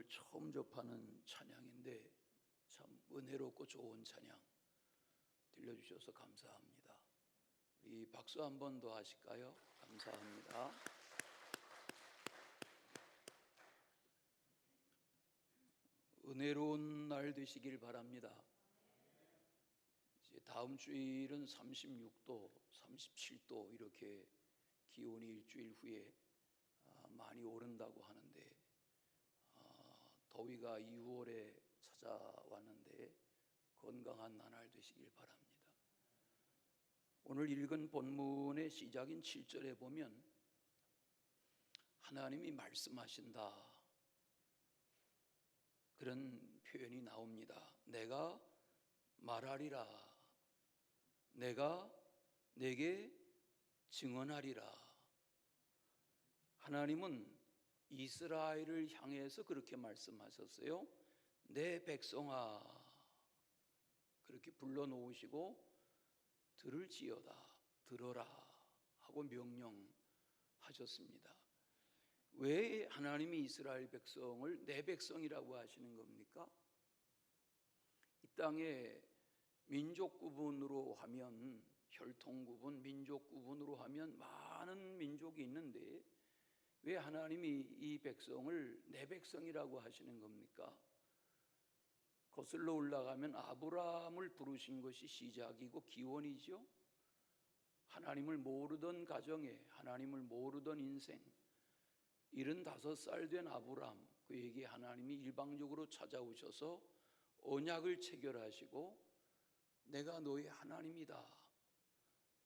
처음 접하는 찬양인데 참 은혜롭고 좋은 찬양 들려주셔서 감사합니다. 우리 박수 한 번 더 하실까요? 감사합니다. 은혜로운 날 되시길 바랍니다. 이제 다음 주일은 36도, 37도 이렇게 기온이 일주일 후에 많이 오른다고 하는데 더위가 2월에 찾아왔는데 건강한 나날 되시길 바랍니다. 오늘 읽은 본문의 시작인 7절에 보면 하나님이 말씀하신다 그런 표현이 나옵니다. 내가 말하리라, 내가 내게 증언하리라. 하나님은 이스라엘을 향해서 그렇게 말씀하셨어요. 내 백성아, 그렇게 불러놓으시고 들을지어다, 들어라 하고 명령하셨습니다. 왜 하나님이 이스라엘 백성을 내 백성이라고 하시는 겁니까? 이 땅에 민족 구분으로 하면, 혈통 구분, 민족 구분으로 하면 많은 민족이 있는데 왜 하나님이 이 백성을 내 백성이라고 하시는 겁니까? 거슬러 올라가면 아브라함을 부르신 것이 시작이고 기원이죠. 하나님을 모르던 가정에, 하나님을 모르던 인생, 75살 된 아브라함, 그에게 하나님이 일방적으로 찾아오셔서 언약을 체결하시고 내가 너의 하나님이다,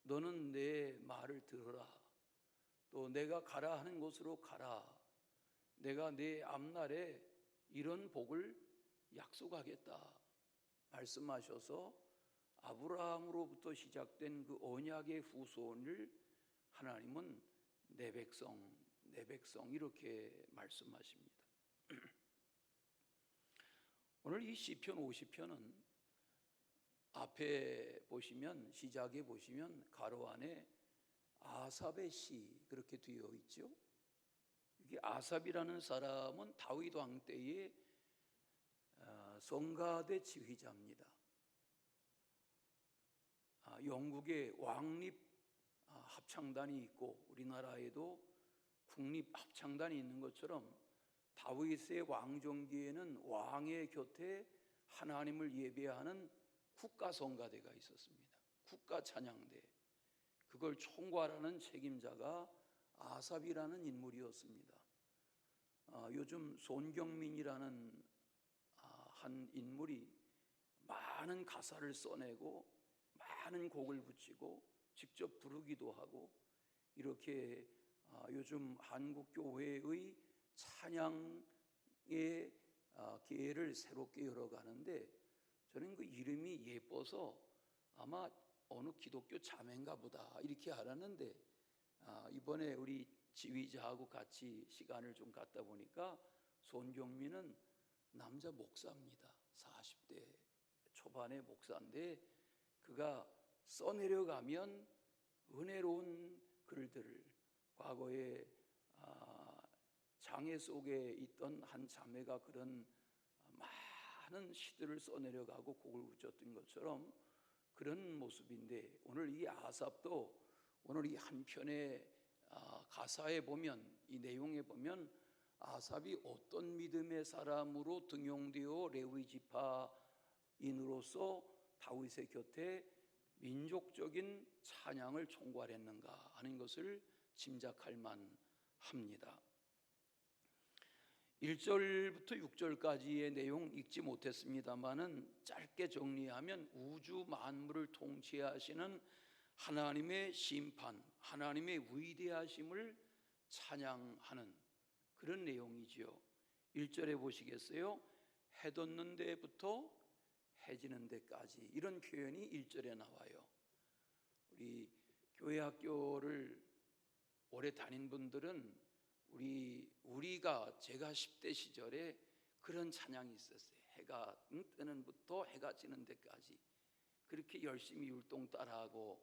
너는 내 말을 들어라, 또 내가 가라 하는 곳으로 가라, 내가 내 앞날에 이런 복을 약속하겠다 말씀하셔서 아브라함으로부터 시작된 그 언약의 후손을 하나님은 내 백성, 내 백성 이렇게 말씀하십니다. 오늘 이 시편 50편은 앞에 보시면, 시작에 보시면 가로 안에 아삽의 시 그렇게 되어 있죠. 이게 아삽이라는 사람은 다윗 왕 때의 성가대 지휘자입니다. 영국에 왕립 합창단이 있고 우리나라에도 국립 합창단이 있는 것처럼 다윗의 왕정기에는 왕의 곁에 하나님을 예배하는 국가성가대가 있었습니다. 국가찬양대. 그걸 총괄하는 책임자가 아삽이라는 인물이었습니다. 요즘 손경민이라는 한 인물이 많은 가사를 써내고 많은 곡을 붙이고 직접 부르기도 하고 이렇게 요즘 한국교회의 찬양의 계를 새롭게 열어가는데 저는 그 이름이 예뻐서 아마 어느 기독교 자매인가 보다 이렇게 알았는데 이번에 우리 지휘자하고 같이 시간을 좀 갖다 보니까 손경민은 남자 목사입니다. 40대 초반의 목사인데 그가 써내려가면 은혜로운 글들을, 과거에 장애 속에 있던 한 자매가 그런 많은 시들을 써내려가고 곡을 붙였던 것처럼 그런 모습인데 오늘 이 아삽도 오늘 이 한 편의 가사에 보면, 이 내용에 보면 아삽이 어떤 믿음의 사람으로 등용되어 레위 지파인으로서 다윗의 곁에 민족적인 찬양을 총괄했는가 하는 것을 짐작할 만합니다. 1절부터 6절까지의 내용 읽지 못했습니다만은 짧게 정리하면 우주 만물을 통치하시는 하나님의 심판, 하나님의 위대하심을 찬양하는 그런 내용이지요. 1절에 보시겠어요? 해 돋는 데부터 해 지는 데까지, 이런 표현이 1절에 나와요. 우리 교회 학교를 오래 다닌 분들은 우리가 제가 10대 시절에 그런 찬양이 있었어요. 해가 뜨는 부터 해가 지는 데까지 그렇게 열심히 율동 따라하고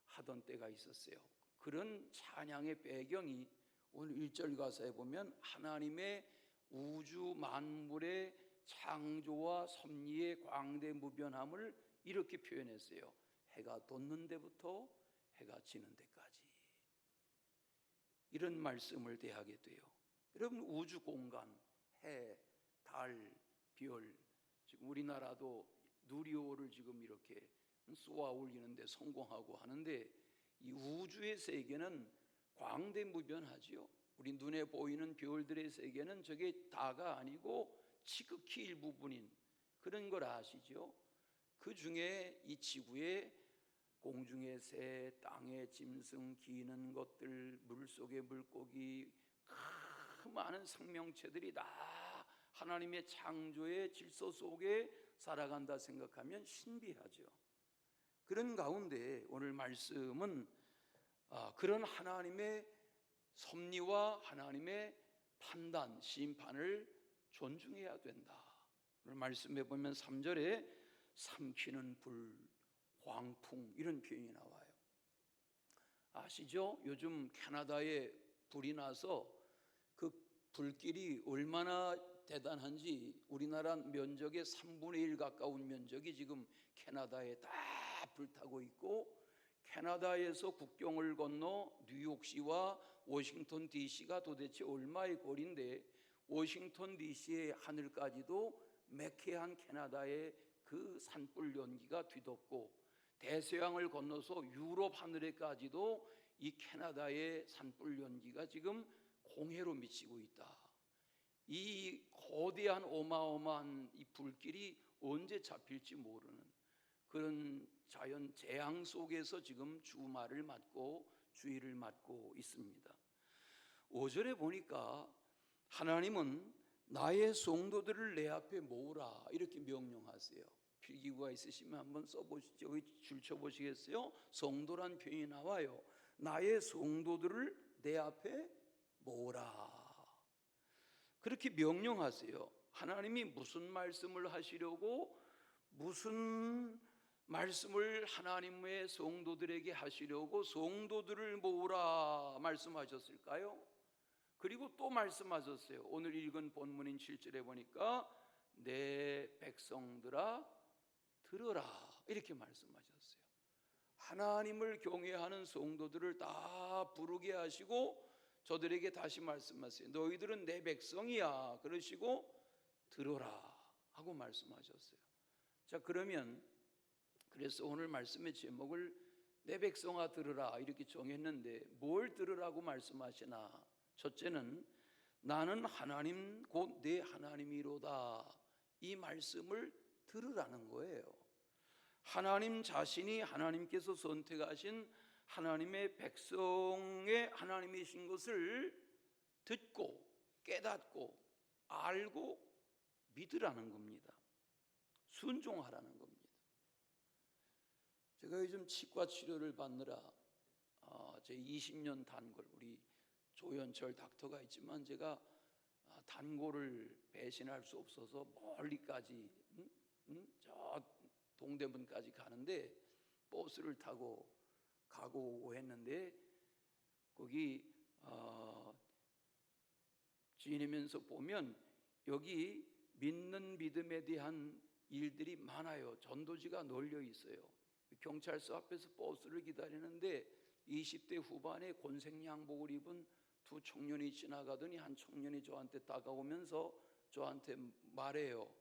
하던 때가 있었어요. 그런 찬양의 배경이 오늘 1절 가사에 보면 하나님의 우주 만물의 창조와 섭리의 광대무변함을 이렇게 표현했어요. 해가 돋는 데부터 해가 지는 데까지. 이런 말씀을 대하게 돼요. 여러분, 우주 공간, 해, 달, 별, 지금 우리나라도 누리호를 지금 이렇게 쏘아 올리는데 성공하고 하는데, 이 우주의 세계는 광대무변하지요. 우리 눈에 보이는 별들의 세계는 저게 다가 아니고 지극히 일부분인 그런 걸 아시죠? 그 중에 이 지구에 공중의 새, 땅의 짐승, 기는 것들, 물속의 물고기, 그 많은 생명체들이 다 하나님의 창조의 질서 속에 살아간다 생각하면 신비하죠. 그런 가운데 오늘 말씀은 그런 하나님의 섭리와 하나님의 판단, 심판을 존중해야 된다. 오늘 말씀해 보면 3절에 삼키는 불, 광풍 이런 표현이 나와요. 아시죠? 요즘 캐나다에 불이 나서 그 불길이 얼마나 대단한지 우리나라 면적의 3분의 1 가까운 면적이 지금 캐나다에 다 불타고 있고, 캐나다에서 국경을 건너 뉴욕시와 워싱턴 DC가 도대체 얼마의 거리인데 워싱턴 DC의 하늘까지도 매캐한 캐나다의 그 산불 연기가 뒤덮고, 대서양을 건너서 유럽 하늘에까지도 이 캐나다의 산불 연기가 지금 공해로 미치고 있다. 이 거대한 어마어마한 이 불길이 언제 잡힐지 모르는 그런 자연 재앙 속에서 지금 주말을 맞고 주일을 맞고 있습니다. 5절에 보니까 하나님은 나의 성도들을 내 앞에 모으라 이렇게 명령하세요. 필기구가 있으시면 한번 써보시죠. 여기 줄쳐보시겠어요? 성도란 표현이 나와요. 나의 성도들을 내 앞에 모으라. 그렇게 명령하세요. 하나님이 무슨 말씀을 하시려고, 무슨 말씀을 하나님의 성도들에게 하시려고 성도들을 모으라 말씀하셨을까요? 그리고 또 말씀하셨어요. 오늘 읽은 본문인 7절에 보니까 내 백성들아 들어라 이렇게 말씀하셨어요. 하나님을 경외하는 성도들을 다 부르게 하시고 저들에게 다시 말씀하세요. 너희들은 내 백성이야 그러시고 들어라 하고 말씀하셨어요. 자, 그러면 그래서 오늘 말씀의 제목을 내 백성아 들으라 이렇게 정했는데 뭘 들으라고 말씀하시나? 첫째는 나는 하나님 곧 내 하나님이로다 이 말씀을 들으라는 거예요. 하나님 자신이 하나님께서 선택하신 하나님의 백성의 하나님이신 것을 듣고 깨닫고 알고 믿으라는 겁니다. 순종하라는 겁니다. 제가 요즘 치과 치료를 받느라 제 20년 단골 우리 조현철 닥터가 있지만 제가 단골을 배신할 수 없어서 멀리까지 저 동대문까지 가는데 버스를 타고 가고 오고 했는데 거기 지내면서 보면 여기 믿는 믿음에 대한 일들이 많아요. 전도지가 널려 있어요. 경찰서 앞에서 버스를 기다리는데 20대 후반에 곤색 양복을 입은 두 청년이 지나가더니 한 청년이 저한테 다가오면서 저한테 말해요.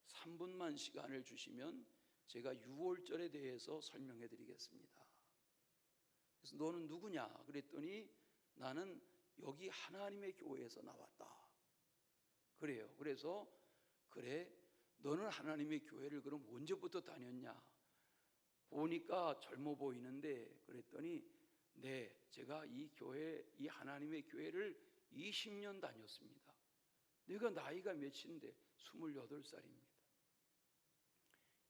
3분만 시간을 주시면 제가 6월절에 대해서 설명해 드리겠습니다. 그래서 너는 누구냐? 그랬더니 나는 여기 하나님의 교회에서 나왔다. 그래요. 그래서 그래 너는 하나님의 교회를 그럼 언제부터 다녔냐? 보니까 젊어 보이는데 그랬더니 네, 제가 이 교회, 이 하나님의 교회를 20년 다녔습니다. 내가 나이가 몇인데 28살입니다.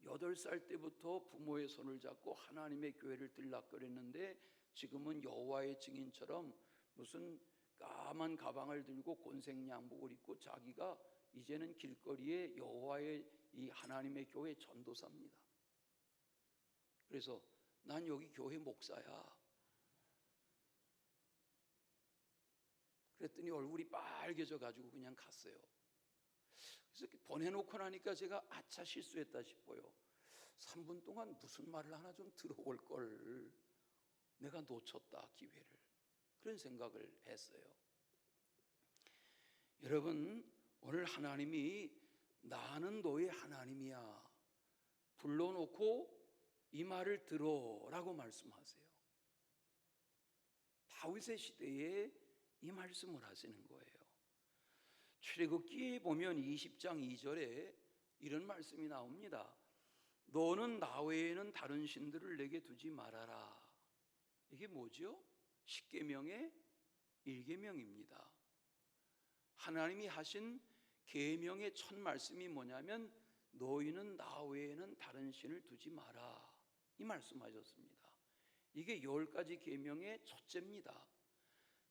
8살 때부터 부모의 손을 잡고 하나님의 교회를 들락거렸는데 지금은 여호와의 증인처럼 무슨 까만 가방을 들고 곤색 양복을 입고 자기가 이제는 길거리에 여호와의 이 하나님의 교회 전도사입니다. 그래서 난 여기 교회 목사야. 그랬더니 얼굴이 빨개져 가지고 그냥 갔어요. 그래서 보내놓고 나니까 제가 아차 실수했다 싶어요. 3분 동안 무슨 말을 하나 좀 들어볼 걸, 내가 놓쳤다 기회를, 그런 생각을 했어요. 여러분, 오늘 하나님이 나는 너의 하나님이야, 불러놓고 이 말을 들어라고 말씀하세요. 다윗의 시대에 이 말씀을 하시는 거예요. 출애굽기에 보면 20장 2절에 이런 말씀이 나옵니다. 너는 나 외에는 다른 신들을 내게 두지 말아라. 이게 뭐죠? 십계명의 1계명입니다. 하나님이 하신 계명의 첫 말씀이 뭐냐면 너희는 나 외에는 다른 신을 두지 마라, 이 말씀하셨습니다. 이게 10가지 계명의 첫째입니다.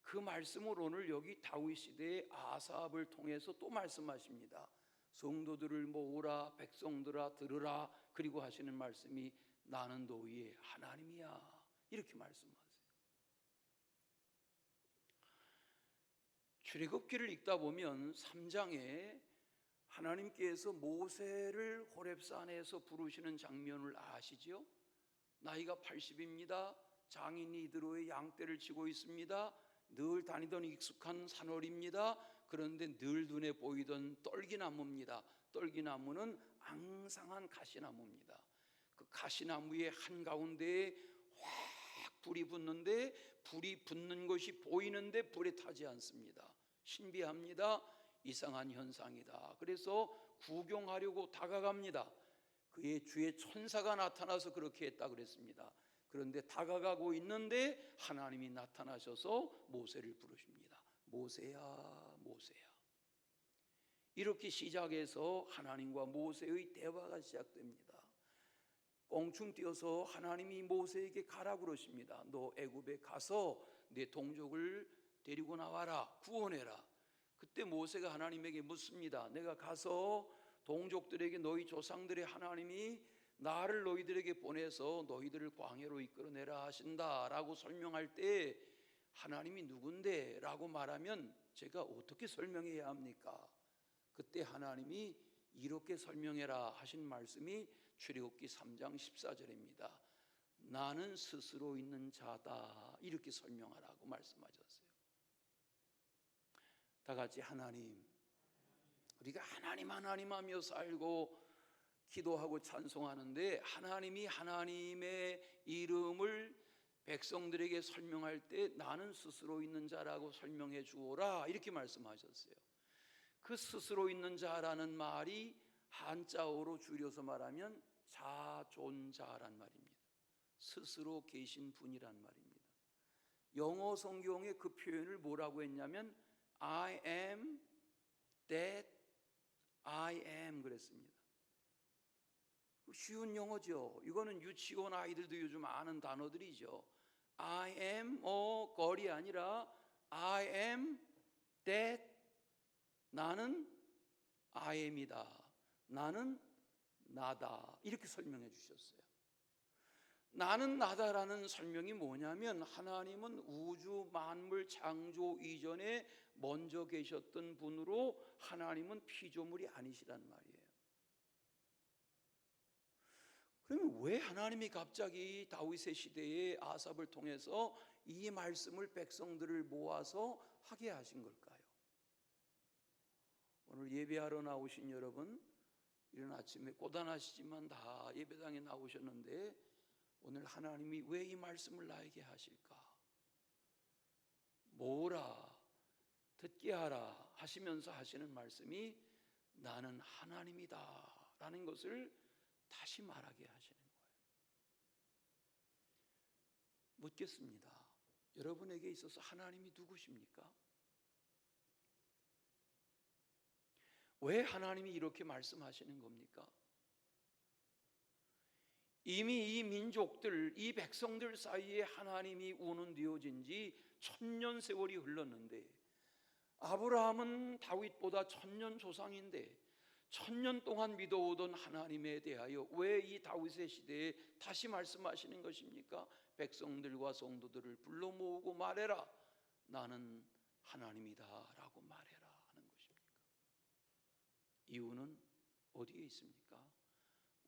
그 말씀을 오늘 여기 다윗 시대의 아삽을 통해서 또 말씀하십니다. 성도들을 모으라, 백성들아 들으라. 그리고 하시는 말씀이 나는 너희의 하나님이야, 이렇게 말씀하세요. 출애굽기를 읽다 보면 3장에 하나님께서 모세를 호렙산에서 부르시는 장면을 아시죠? 나이가 80입니다. 장인이 이드로의 양떼를 치고 있습니다. 늘 다니던 익숙한 산월입니다. 그런데 늘 눈에 보이던 떨기나무입니다. 떨기나무는 앙상한 가시나무입니다. 그 가시나무의 한가운데에 확 불이 붙는데 불이 붙는 것이 보이는데 불에 타지 않습니다. 신비합니다. 이상한 현상이다. 그래서 구경하려고 다가갑니다. 그의 주의 천사가 나타나서 그렇게 했다 그랬습니다. 그런데 다가가고 있는데 하나님이 나타나셔서 모세를 부르십니다. 모세야, 모세야. 이렇게 시작해서 하나님과 모세의 대화가 시작됩니다. 껑충 뛰어서 하나님이 모세에게 가라 그러십니다. 너 애굽에 가서 내 동족을 데리고 나와라, 구원해라. 그때 모세가 하나님에게 묻습니다. 내가 가서 동족들에게 너희 조상들의 하나님이 나를 너희들에게 보내서 너희들을 광야로 이끌어내라 하신다 라고 설명할 때 하나님이 누군데? 라고 말하면 제가 어떻게 설명해야 합니까? 그때 하나님이 이렇게 설명해라 하신 말씀이 출애굽기 3장 14절입니다. 나는 스스로 있는 자다, 이렇게 설명하라고 말씀하셨어요. 다 같이 하나님. 우리가 하나님 하나님 하며 살고 기도하고 찬송하는데 하나님이 하나님의 이름을 백성들에게 설명할 때 나는 스스로 있는 자라고 설명해 주오라, 이렇게 말씀하셨어요. 그 스스로 있는 자라는 말이 한자어로 줄여서 말하면 자존자란 말입니다. 스스로 계신 분이란 말입니다. 영어 성경에 그 표현을 뭐라고 했냐면 I am that I am 그랬습니다. 쉬운 영어죠. 이거는 유치원 아이들도 요즘 아는 단어들이죠. I am 걸이 아니라 I am that, 나는 I am이다, 나는 나다, 이렇게 설명해 주셨어요. 나는 나다라는 설명이 뭐냐면 하나님은 우주 만물 창조 이전에 먼저 계셨던 분으로 하나님은 피조물이 아니시란 말이에요. 그러면 왜 하나님이 갑자기 다윗의 시대에 아삽을 통해서 이 말씀을 백성들을 모아서 하게 하신 걸까요? 오늘 예배하러 나오신 여러분, 이른 아침에 고단하시지만 다 예배당에 나오셨는데 오늘 하나님이 왜 이 말씀을 나에게 하실까? 모으라, 듣게 하라 하시면서 하시는 말씀이 나는 하나님이다 라는 것을 다시 말하게 하시는 거예요. 묻겠습니다. 여러분에게 있어서 하나님이 누구십니까? 왜 하나님이 이렇게 말씀하시는 겁니까? 이미 이 민족들, 이 백성들 사이에 하나님이 운운되어진 지 1000년 세월이 흘렀는데 아브라함은 다윗보다 1000년 조상인데 1000년 동안 믿어오던 하나님에 대하여 왜 이 다윗의 시대에 다시 말씀하시는 것입니까? 백성들과 성도들을 불러 모으고 말해라, 나는 하나님이다 라고 말해라 하는 것입니까? 이유는 어디에 있습니까?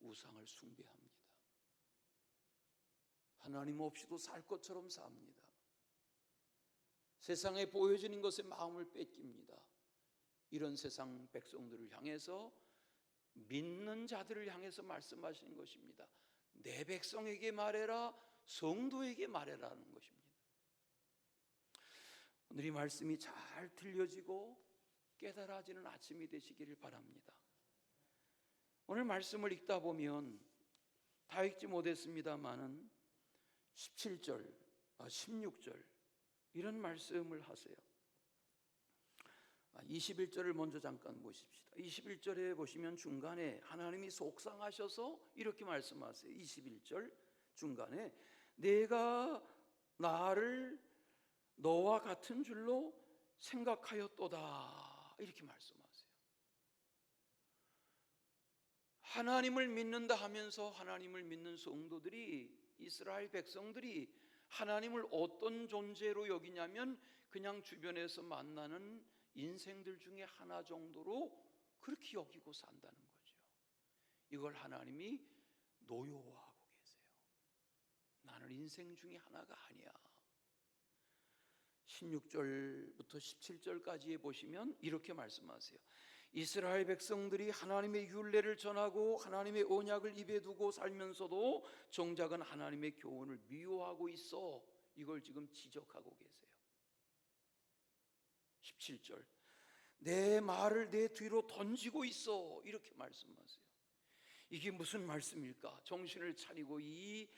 우상을 숭배합니다. 하나님 없이도 살 것처럼 삽니다. 세상에 보여지는 것에 마음을 뺏깁니다. 이런 세상 백성들을 향해서, 믿는 자들을 향해서 말씀하시는 것입니다. 내 백성에게 말해라, 성도에게 말해라는 것입니다. 오늘 이 말씀이 잘 들려지고 깨달아지는 아침이 되시기를 바랍니다. 오늘 말씀을 읽다 보면 다 읽지 못했습니다마는 17절, 16절 이런 말씀을 하세요. 21절을 먼저 잠깐 보십시다. 21절에 보시면 중간에 하나님이 속상하셔서 이렇게 말씀하세요. 21절 중간에 내가 나를 너와 같은 줄로 생각하였도다 이렇게 말씀하세요. 하나님을 믿는다 하면서 하나님을 믿는 성도들이, 이스라엘 백성들이 하나님을 어떤 존재로 여기냐면 그냥 주변에서 만나는 인생들 중에 하나 정도로 그렇게 여기고 산다는 거죠. 이걸 하나님이 노여워하고 계세요. 나는 인생 중에 하나가 아니야. 16절부터 17절까지에 보시면 이렇게 말씀하세요. 이스라엘 백성들이 하나님의 율례를 전하고 하나님의 언약을 입에 두고 살면서도 정작은 하나님의 교훈을 미워하고 있어. 이걸 지금 지적하고 계세요. 17절 내 말을 내 뒤로 던지고 있어 이렇게 말씀하세요. 이게 무슨 말씀일까? 정신을 차리고 이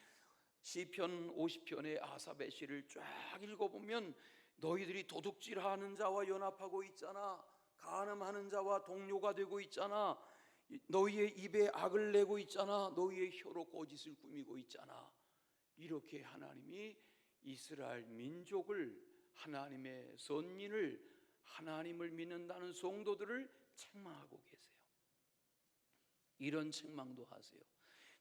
시편 50편의 아삽의 시를 쫙 읽어보면 너희들이 도둑질하는 자와 연합하고 있잖아. 간음하는 자와 동료가 되고 있잖아. 너희의 입에 악을 내고 있잖아. 너희의 혀로 거짓을 꾸미고 있잖아. 이렇게 하나님이 이스라엘 민족을, 하나님의 선민을, 하나님을 믿는다는 성도들을 책망하고 계세요. 이런 책망도 하세요.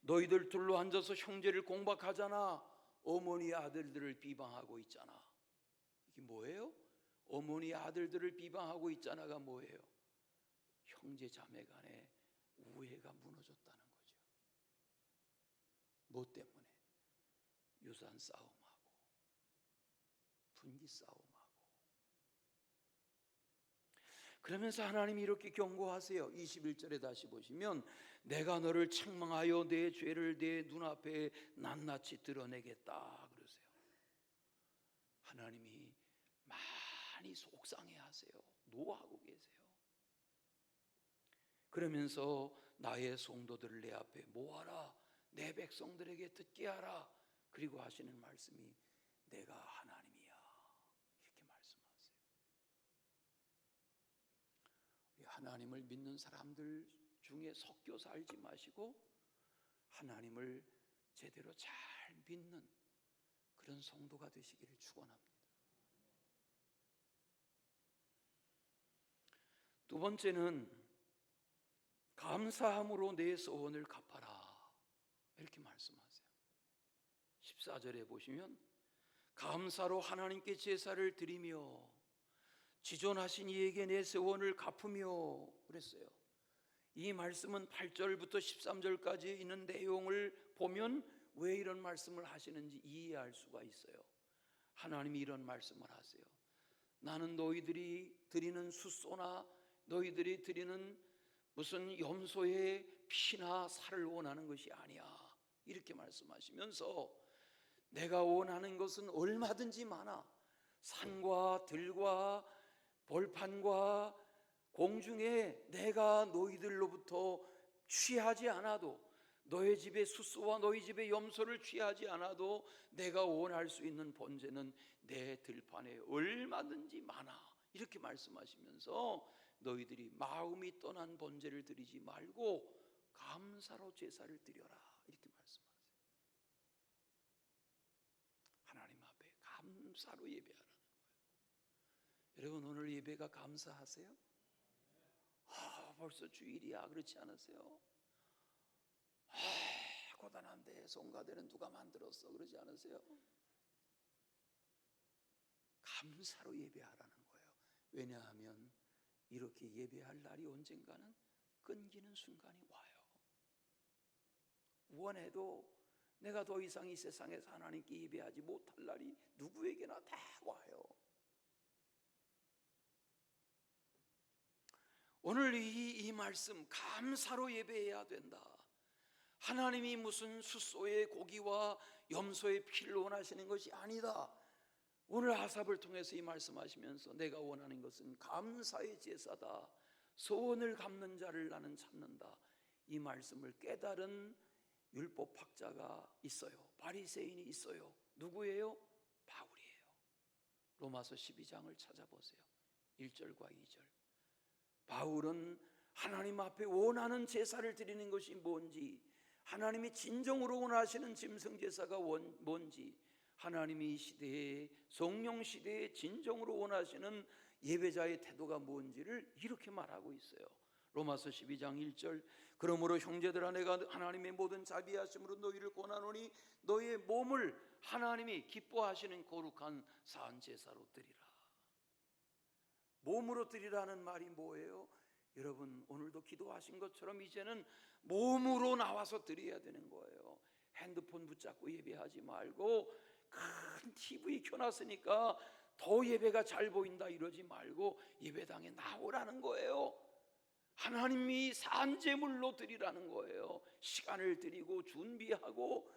너희들 둘러 앉아서 형제를 공박하잖아. 어머니 아들들을 비방하고 있잖아. 이게 뭐예요? 어머니 아들들을 비방하고 있잖아가 뭐예요? 형제 자매 간에 우애가 무너졌다는 거죠. 뭐 때문에? 유산 싸움하고 분기 싸움하고. 그러면서 하나님이 이렇게 경고하세요. 21절에 다시 보시면 내가 너를 책망하여 내 죄를 내 눈앞에 낱낱이 드러내겠다 그러세요. 하나님이 많이 속상해하세요. 노하고 계세요. 그러면서 나의 성도들을 내 앞에 모아라. 내 백성들에게 듣게 하라. 그리고 하시는 말씀이 내가 하나님이야 이렇게 말씀하세요. 우리 하나님을 믿는 사람들 중에 섞여 살지 마시고 하나님을 제대로 잘 믿는 그런 성도가 되시기를 축원합니다. 두 번째는 감사함으로 내 소원을 갚아라 이렇게 말씀하세요. 14절에 보시면 감사로 하나님께 제사를 드리며 지존하신 이에게 내 소원을 갚으며 그랬어요. 이 말씀은 8절부터 13절까지 있는 내용을 보면 왜 이런 말씀을 하시는지 이해할 수가 있어요. 하나님이 이런 말씀을 하세요. 나는 너희들이 드리는 숫소나 너희들이 드리는 무슨 염소의 피나 살을 원하는 것이 아니야 이렇게 말씀하시면서 내가 원하는 것은 얼마든지 많아. 산과 들과 벌판과 공중에 내가 너희들로부터 취하지 않아도, 너희 집의 숫소와 너희 집의 염소를 취하지 않아도 내가 원할 수 있는 번제는 내 들판에 얼마든지 많아 이렇게 말씀하시면서 너희들이 마음이 떠난 번제를 드리지 말고 감사로 제사를 드려라 이렇게 말씀하세요. 하나님 앞에 감사로 예배하라는 거예요. 여러분 오늘 예배가 감사하세요? 벌써 주일이야 그렇지 않으세요? 고단한데 송가대는 누가 만들었어 그러지 않으세요? 감사로 예배하라는 거예요. 왜냐하면 이렇게 예배할 날이 언젠가는 끊기는 순간이 와요. 원해도 내가 더 이상 이 세상에서 하나님께 예배하지 못할 날이 누구에게나 다 와요. 오늘 이 말씀 감사로 예배해야 된다. 하나님이 무슨 숫소의 고기와 염소의 피를 원하시는 것이 아니다. 오늘 아삽을 통해서 이 말씀하시면서 내가 원하는 것은 감사의 제사다. 소원을 갚는 자를 나는 찾는다. 이 말씀을 깨달은 율법학자가 있어요. 바리새인이 있어요. 누구예요? 바울이에요. 로마서 12장을 찾아보세요. 1절과 2절. 바울은 하나님 앞에 원하는 제사를 드리는 것이 뭔지, 하나님이 진정으로 원하시는 짐승제사가 뭔지, 하나님이 이 시대에 성령 시대에 진정으로 원하시는 예배자의 태도가 뭔지를 이렇게 말하고 있어요. 로마서 12장 1절. 그러므로 형제들아 내가 하나님의 모든 자비하심으로 너희를 권하노니 너희의 몸을 하나님이 기뻐하시는 거룩한 산 제사로 드리라. 몸으로 드리라는 말이 뭐예요? 여러분 오늘도 기도하신 것처럼 이제는 몸으로 나와서 드려야 되는 거예요. 핸드폰 붙잡고 예배하지 말고 큰 TV 켜놨으니까 더 예배가 잘 보인다 이러지 말고 예배당에 나오라는 거예요. 하나님이 산제물로 드리라는 거예요. 시간을 드리고 준비하고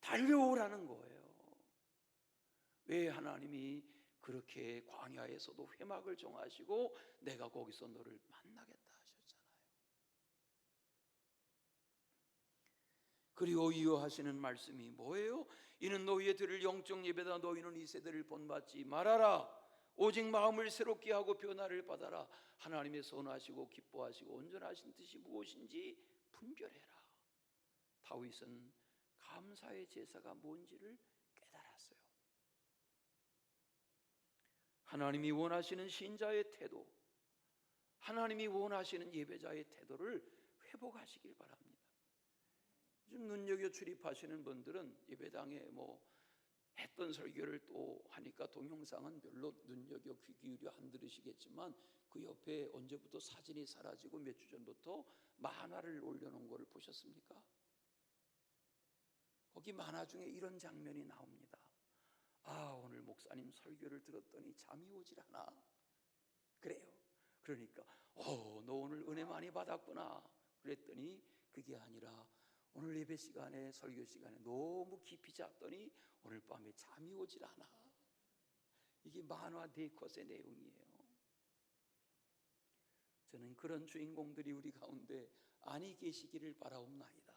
달려오라는 거예요. 왜 하나님이 그렇게 광야에서도 회막을 정하시고 내가 거기서 너를 만나겠다 하셨잖아요. 그리고 이어하시는 말씀이 뭐예요? 이는 너희의 들을 영적 예배다. 너희는 이 세대를 본받지 말아라. 오직 마음을 새롭게 하고 변화를 받아라. 하나님의 선하시고 기뻐하시고 온전하신 뜻이 무엇인지 분별해라. 다윗은 감사의 제사가 뭔지를 깨달았어요. 하나님이 원하시는 신자의 태도, 하나님이 원하시는 예배자의 태도를 회복하시길 바랍니다. 요즘 눈여겨 출입하시는 분들은 예배당에 했던 설교를 또 하니까 동영상은 별로 눈여겨 귀 기울여 안 들으시겠지만 그 옆에 언제부터 사진이 사라지고 몇 주 전부터 만화를 올려놓은 거를 보셨습니까? 거기 만화 중에 이런 장면이 나옵니다. 아, 오늘 목사님 설교를 들었더니 잠이 오질 않아. 그래요. 그러니까 너 오늘 은혜 많이 받았구나. 그랬더니 그게 아니라 오늘 예배 시간에 설교 시간에 너무 깊이 잤더니 오늘 밤에 잠이 오질 않아. 이게 만화 4컷의 내용이에요. 저는 그런 주인공들이 우리 가운데 아니 계시기를 바라옵나이다.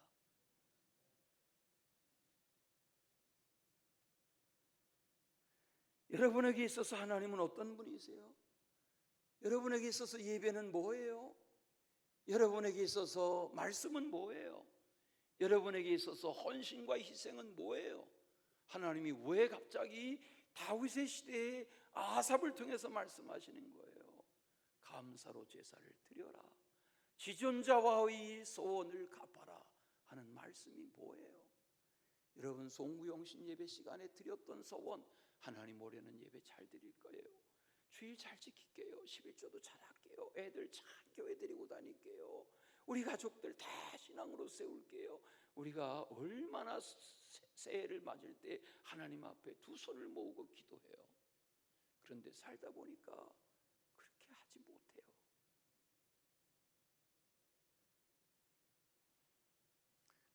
여러분에게 있어서 하나님은 어떤 분이세요? 여러분에게 있어서 예배는 뭐예요? 여러분에게 있어서 말씀은 뭐예요? 여러분에게 있어서 헌신과 희생은 뭐예요? 하나님이 왜 갑자기 다윗의 시대에 아삽을 통해서 말씀하시는 거예요? 감사로 제사를 드려라. 지존자와의 소원을 갚아라 하는 말씀이 뭐예요? 여러분 송구영신 예배 시간에 드렸던 소원, 하나님 올해는 예배 잘 드릴 거예요. 주일 잘 지킬게요. 11조도 잘 할게요. 애들 잘 교회 데리고 다닐게요. 우리 가족들 다 신앙으로 세울게요. 우리가 얼마나 새해를 맞을 때 하나님 앞에 두 손을 모으고 기도해요. 그런데 살다 보니까 그렇게 하지 못해요.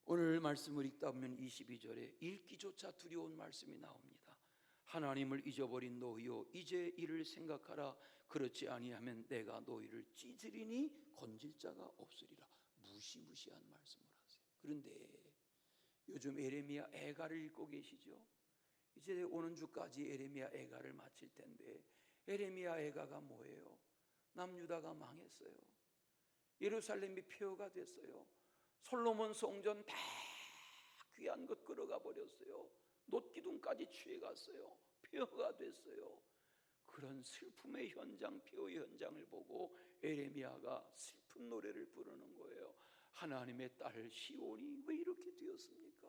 오늘 말씀을 읽다 보면 22절에 읽기조차 두려운 말씀이 나옵니다. 하나님을 잊어버린 너희여 이제 이를 생각하라. 그렇지 아니하면 내가 너희를 찢으리니 건질 자가 없으리라. 무시무시한 말씀을 하세요. 그런데 요즘 에레미야 애가를 읽고 계시죠? 이제 오는 주까지 에레미야 애가를 마칠 텐데 에레미야 애가가 뭐예요? 남유다가 망했어요. 예루살렘이 폐허가 됐어요. 솔로몬 성전 다 귀한 것 끌어가 버렸어요. 놋기둥까지 취해갔어요. 폐허가 됐어요. 그런 슬픔의 현장, 폐허의 현장을 보고 에레미야가 슬픈 노래를 부르는 거예요. 하나님의 딸 시온이 왜 이렇게 되었습니까?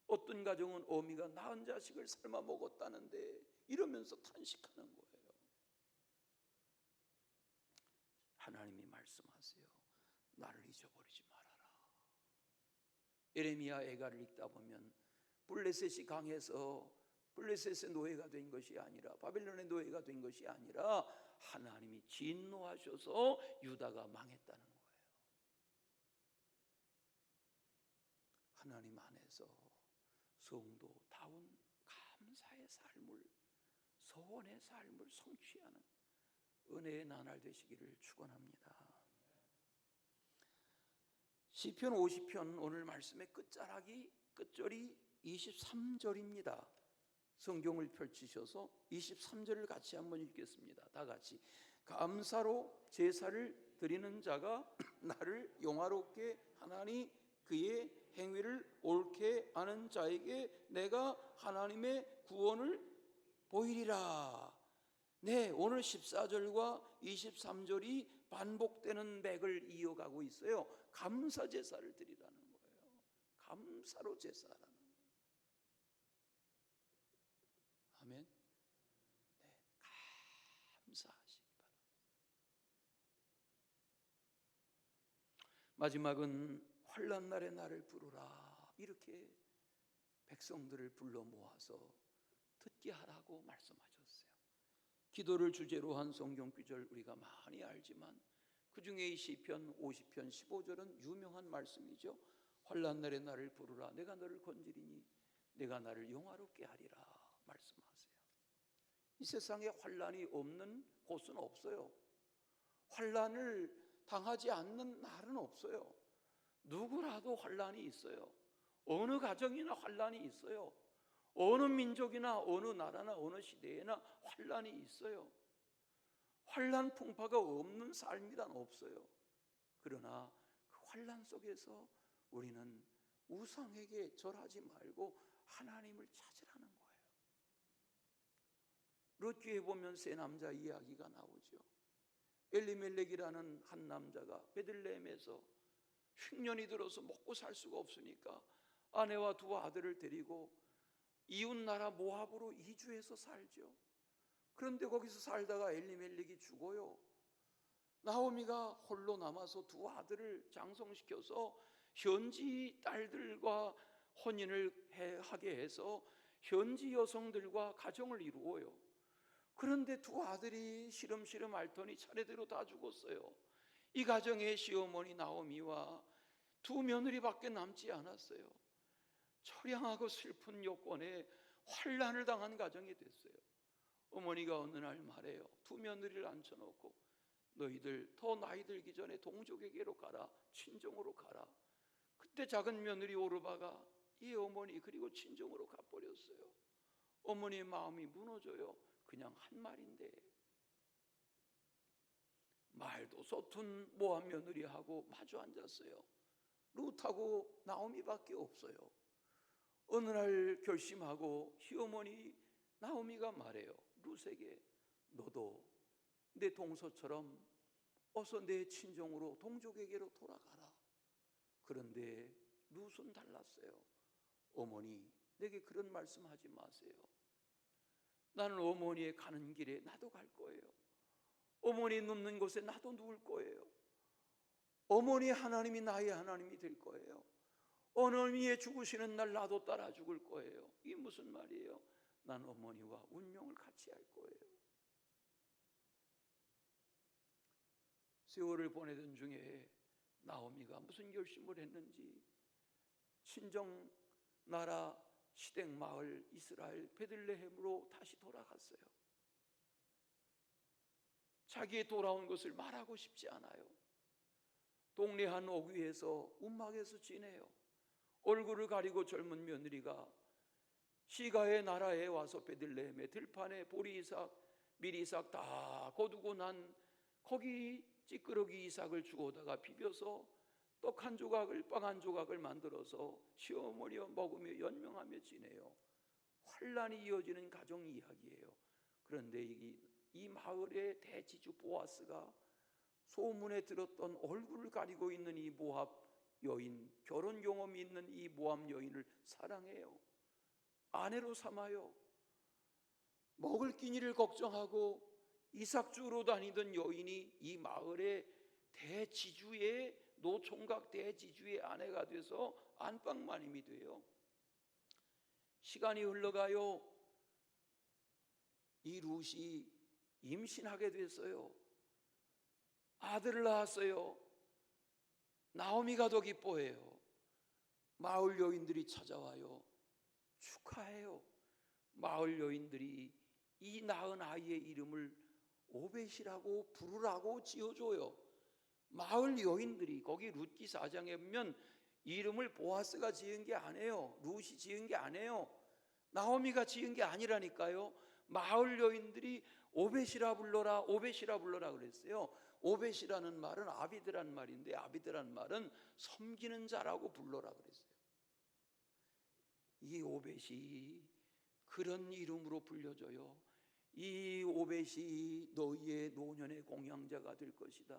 어떤 가정은 어미가 낳은 자식을 삶아 먹었다는데 이러면서 탄식하는 거예요. 하나님이 말씀하세요. 나를 잊어버리지 말아라. 예레미야 애가를 읽다 보면 블레셋이 강해서 블레셋의 노예가 된 것이 아니라, 바벨론의 노예가 된 것이 아니라 하나님이 진노하셔서 유다가 망했다는 거예요. 하나님 안에서 성도다운 감사의 삶을, 소원의 삶을 성취하는 은혜의 나날 되시기를 축원합니다. 시편 50편 오늘 말씀의 끝절이 23절입니다. 성경을 펼치셔서 23절을 같이 한번 읽겠습니다. 다 같이. 감사로 제사를 드리는 자가 나를 용화롭게 하나니 그의 행위를 옳게 아는 자에게 내가 하나님의 구원을 보이리라. 네, 오늘 14절과 23절이 반복되는 맥을 이어가고 있어요. 감사 제사를 드리라는 거예요. 감사로 제사라는 거예요. 아멘. 네, 감사하시기 바랍니다. 마지막은 환난 날에 나를 부르라. 이렇게 백성들을 불러 모아서 듣게 하라고 말씀하셨어요. 기도를 주제로 한 성경 구절 우리가 많이 알지만 그중에 이 시편 50편 15절은 유명한 말씀이죠. 환난 날에 나를 부르라. 내가 너를 건지리니 내가 나를 영화롭게 하리라 말씀하세요. 이 세상에 환난이 없는 곳은 없어요. 환난을 당하지 않는 날은 없어요. 누구라도 환난이 있어요. 어느 가정이나 환난이 있어요. 어느 민족이나 어느 나라나 어느 시대에나 환난이 있어요. 환난 풍파가 없는 삶이란 없어요. 그러나 그 환난 속에서 우리는 우상에게 절하지 말고 하나님을 찾으라는 거예요. 룻기에 보면 세 남자 이야기가 나오죠. 엘리멜렉이라는 한 남자가 베들레헴에서 흉년이 들어서 먹고 살 수가 없으니까 아내와 두 아들을 데리고 이웃나라 모압으로 이주해서 살죠. 그런데 거기서 살다가 엘리멜렉이 죽어요. 나오미가 홀로 남아서 두 아들을 장성시켜서 현지 딸들과 혼인을 하게 해서 현지 여성들과 가정을 이루어요. 그런데 두 아들이 시름시름 앓더니 차례대로 다 죽었어요. 이 가정에 시어머니 나오미와 두 며느리밖에 남지 않았어요. 처량하고 슬픈 여건에 환난을 당한 가정이 됐어요. 어머니가 어느 날 말해요. 두 며느리를 앉혀놓고 너희들 더 나이 들기 전에 동족에게로 가라. 친정으로 가라. 그때 작은 며느리 오르바가 이 어머니 그리고 친정으로 가버렸어요. 어머니의 마음이 무너져요. 그냥 한 말인데. 말도 서툰 모압 며느리하고 마주 앉았어요. 룻하고 나오미밖에 없어요. 어느 날 결심하고 시어머니 나오미가 말해요. 룻에게 너도 내 동서처럼 어서 내 친정으로 동족에게로 돌아가라. 그런데 룻은 달랐어요. 어머니 내게 그런 말씀하지 마세요. 나는 어머니의 가는 길에 나도 갈 거예요. 어머니 눕는 곳에 나도 누울 거예요. 어머니 하나님이 나의 하나님이 될 거예요. 어머니의 죽으시는 날 나도 따라 죽을 거예요. 이게 무슨 말이에요? 난 어머니와 운명을 같이 할 거예요. 세월을 보내던 중에 나오미가 무슨 결심을 했는지 친정 나라 시댁 마을 이스라엘 베들레헴으로 다시 돌아갔어요. 자기의 돌아온 것을 말하고 싶지 않아요. 동네 한 옥위에서 움막에서 지내요. 얼굴을 가리고 젊은 며느리가 시가의 나라에 와서 베들레헴의 들판에 보리이삭, 밀이삭 다 거두고 난 거기 찌끄러기 이삭을 주워다가 비벼서 떡 한 조각을 빵 한 조각을 만들어서 시어머니와 먹으며 연명하며 지내요. 환난이 이어지는 가정 이야기예요. 그런데 이 마을의 대지주 보아스가 소문에 들었던 얼굴을 가리고 있는 이 모압 여인, 결혼 경험이 있는 이 모압 여인을 사랑해요. 아내로 삼아요. 먹을 끼니를 걱정하고 이삭 주우러 다니던 여인이 이 마을의 대지주의 노총각 대지주의 아내가 돼서 안방마님이 돼요. 시간이 흘러가요. 이 룻이 임신하게 됐어요. 아들을 낳았어요. 나오미가 더 기뻐해요. 마을 여인들이 찾아와요. 축하해요. 마을 여인들이 이 낳은 아이의 이름을 오벳이라고 부르라고 지어줘요. 마을 여인들이, 거기 룻기 4장에 보면 이름을 보아스가 지은 게 아니에요. 룻이 지은 게 아니에요. 나오미가 지은 게 아니라니까요. 마을 여인들이 오벳이라 불러라, 오벳이라 불러라 그랬어요. 오벳이라는 말은 아비드란 말인데, 아비드란 말은 섬기는 자라고 불러라 그랬어요. 이 오벳이 그런 이름으로 불려져요. 이 오벳이 너희의 노년의 공양자가 될 것이다.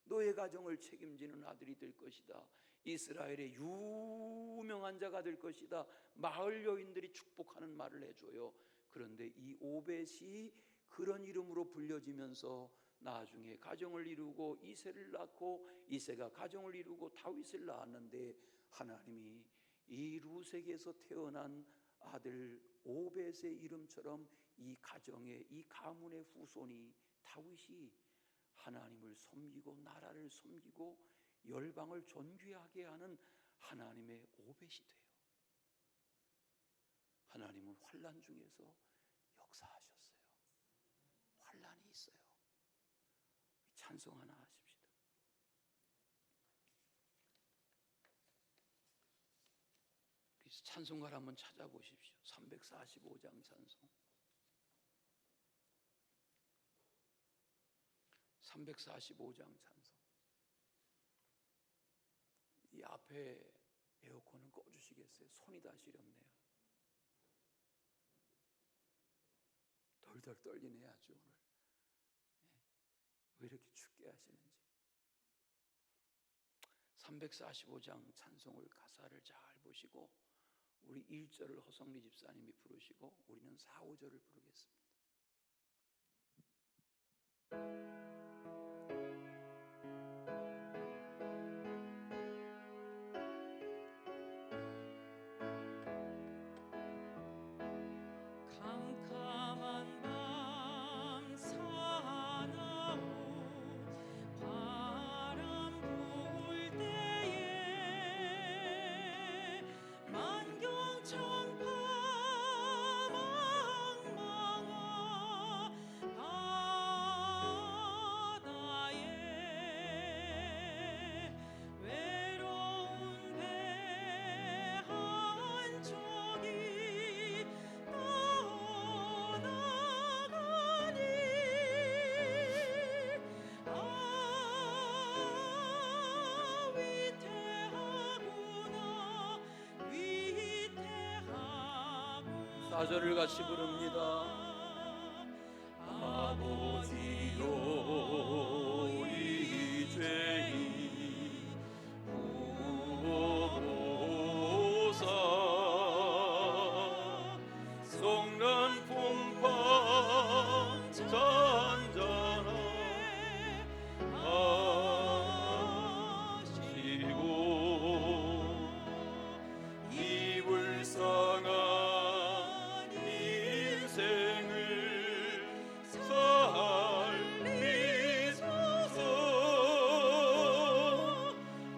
너의 가정을 책임지는 아들이 될 것이다. 이스라엘의 유명한 자가 될 것이다. 마을 여인들이 축복하는 말을 해줘요. 그런데 이 오벳이 그런 이름으로 불려지면서 나중에 가정을 이루고 이새를 낳고, 이새가 가정을 이루고 다윗을 낳았는데, 하나님이 이 룻에게서 태어난 아들 오벳의 이름처럼 이 가정의, 이 가문의 후손이, 다윗이 하나님을 섬기고 나라를 섬기고 열방을 존귀하게 하는 하나님의 오벳이 돼요. 하나님은 환난 중에서 역사하셨어요. 환난이 있어요. 찬송 하나 하십시다. 그래서 찬송가를 한번 찾아보십시오. 345장 찬송. 345장 찬송. 이 앞에 에어컨은 꺼주시겠어요? 손이 다 시렵네요. 덜덜 떨리네 아주 오늘. 왜 이렇게 춥게 하시는지. 345장 찬송을 가사를 잘 보시고 우리 1절을 허성리 집사님이 부르시고 우리는 4, 5절을 부르겠습니다. 캄캄한 밤 사나운 바람 불 때에 만경천파 망망한 바다에 외로운 배 한쪽이 위태하구나. 4절을 같이 부릅니다. 아버지여 이 죄인 구원보사 성난 풍파 잔잔하시고 이 불쌍한 인생을 살리소서.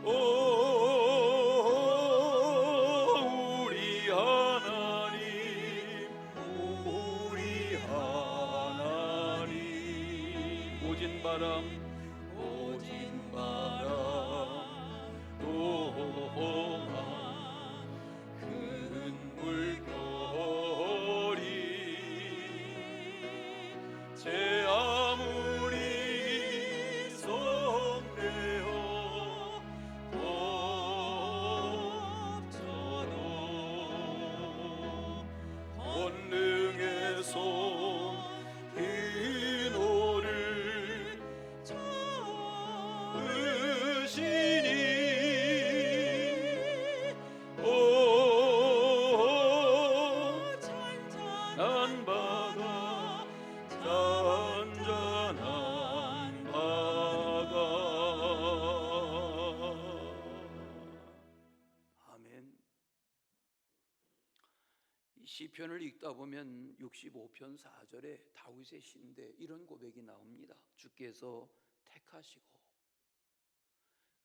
오 우리 하나님, 우리 하나님. 오진 바람 동안 큰 물결이 제 아무리 성내어 덮쳐도 권능의 손 그노를 으시니 시편을 읽다 보면 65편 4절에 다윗의 시인데 이런 고백이 나옵니다. 주께서 택하시고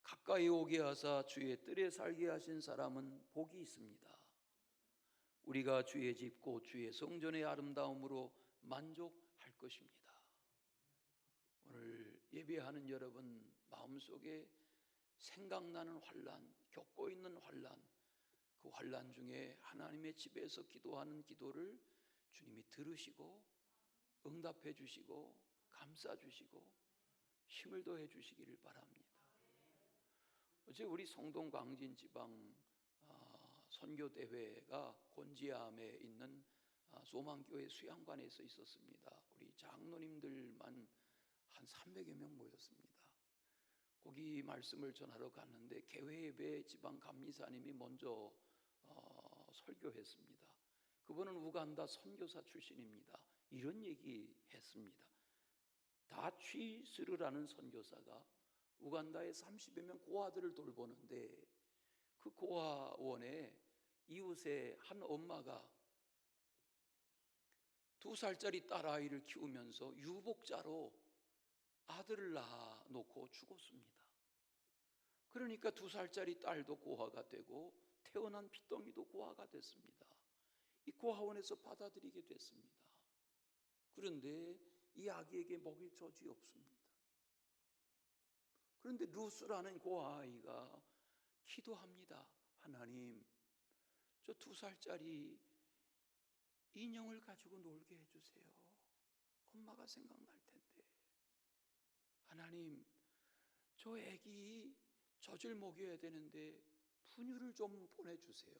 가까이 오게 하사 주의 뜰에 살게 하신 사람은 복이 있습니다. 우리가 주의 집 곧 주의 성전의 아름다움으로 만족할 것입니다. 오늘 예배하는 여러분 마음속에 생각나는 환난, 겪고 있는 환난, 그 환난 중에 하나님의 집에서 기도하는 기도를 주님이 들으시고 응답해 주시고 감싸 주시고 힘을 더해 주시기를 바랍니다. 어제 우리 성동 광진 지방 선교 대회가 곤지암에 있는 소망교회 수양관에서 있었습니다. 우리 장로님들만 한 300여 명 모였습니다. 거기 말씀을 전하러 갔는데 개회배 지방 감리사님이 먼저 설교했습니다. 그분은 우간다 선교사 출신입니다. 이런 얘기 했습니다. 다취스르라는 선교사가 우간다에 30여 명 고아들을 돌보는데 그 고아원에 이웃의 한 엄마가 2살짜리 딸아이를 키우면서 유복자로 아들을 낳아놓고 죽었습니다. 그러니까 2살짜리 딸도 고아가 되고 태어난 핏덩이도 고아가 됐습니다. 이 고아원에서 받아들이게 됐습니다. 그런데 이 아기에게 먹일 젖이 없습니다. 그런데 루스라는 고아아이가 기도합니다. 하나님, 저 2살짜리 인형을 가지고 놀게 해주세요. 엄마가 생각날 텐데. 하나님, 저 애기 젖을 먹여야 되는데 분유를 좀 보내주세요.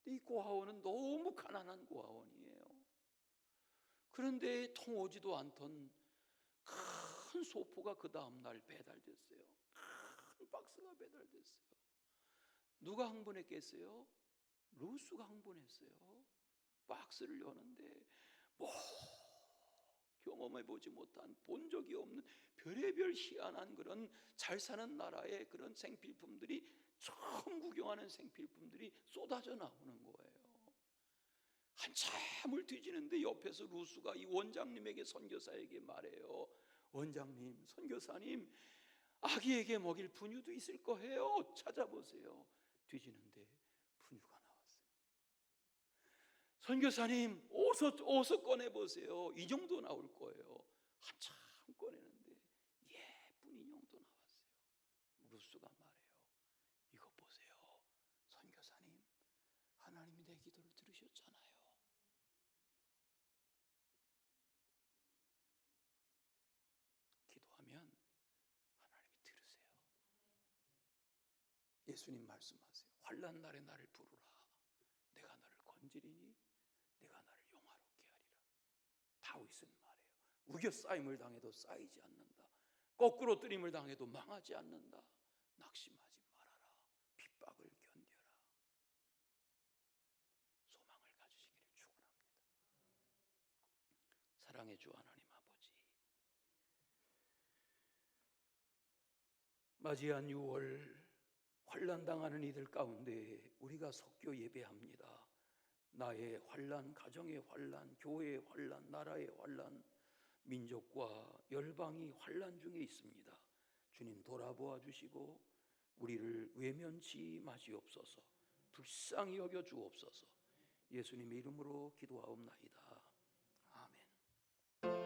이 고아원은 너무 가난한 고아원이에요. 그런데 통 오지도 않던 큰 소포가 그 다음날 배달됐어요. 큰 박스가 배달됐어요. 누가 항본했겠어요? 루스가 항본했어요. 박스를 여는데 경험해보지 못한, 본 적이 없는 별의별 희한한 그런 잘 사는 나라의 그런 생필품들이, 처음 구경하는 생필품들이 쏟아져 나오는 거예요. 한참을 뒤지는데 옆에서 루스가 이 원장님에게, 선교사에게 말해요. 원장님, 선교사님, 아기에게 먹일 분유도 있을 거예요. 찾아보세요. 뒤지는데 분유가 나왔어요. 선교사님, 어서 꺼내보세요. 이 정도 나올 거예요. 한참 꺼내는데 예쁜 인형도 나왔어요. 루스가 말해요. 이거 보세요. 선교사님, 하나님이 내 기도를 들으셨잖아요. 기도하면 하나님이 들으세요. 예수님 말씀하세요. 환난 날에 나를 부르라. 내가 너를 건지리니 내가 나를 영화롭게 하리라. 다윗은 말해요. 우겨싸임을 당해도 쌓이지 않는다. 거꾸로 뜨림을 당해도 망하지 않는다. 낙심하지 말아라. 핍박을 견뎌라. 소망을 가지시기를 축원합니다. 사랑의 주 하나님 아버지, 맞이한 6월 환난당하는 이들 가운데 우리가 속교 예배합니다. 나의 환난, 가정의 환난, 교회의 환난, 나라의 환난, 민족과 열방이 환난 중에 있습니다. 주님 돌아보아 주시고 우리를 외면치 마시옵소서. 불쌍히 여겨 주옵소서. 예수님의 이름으로 기도하옵나이다.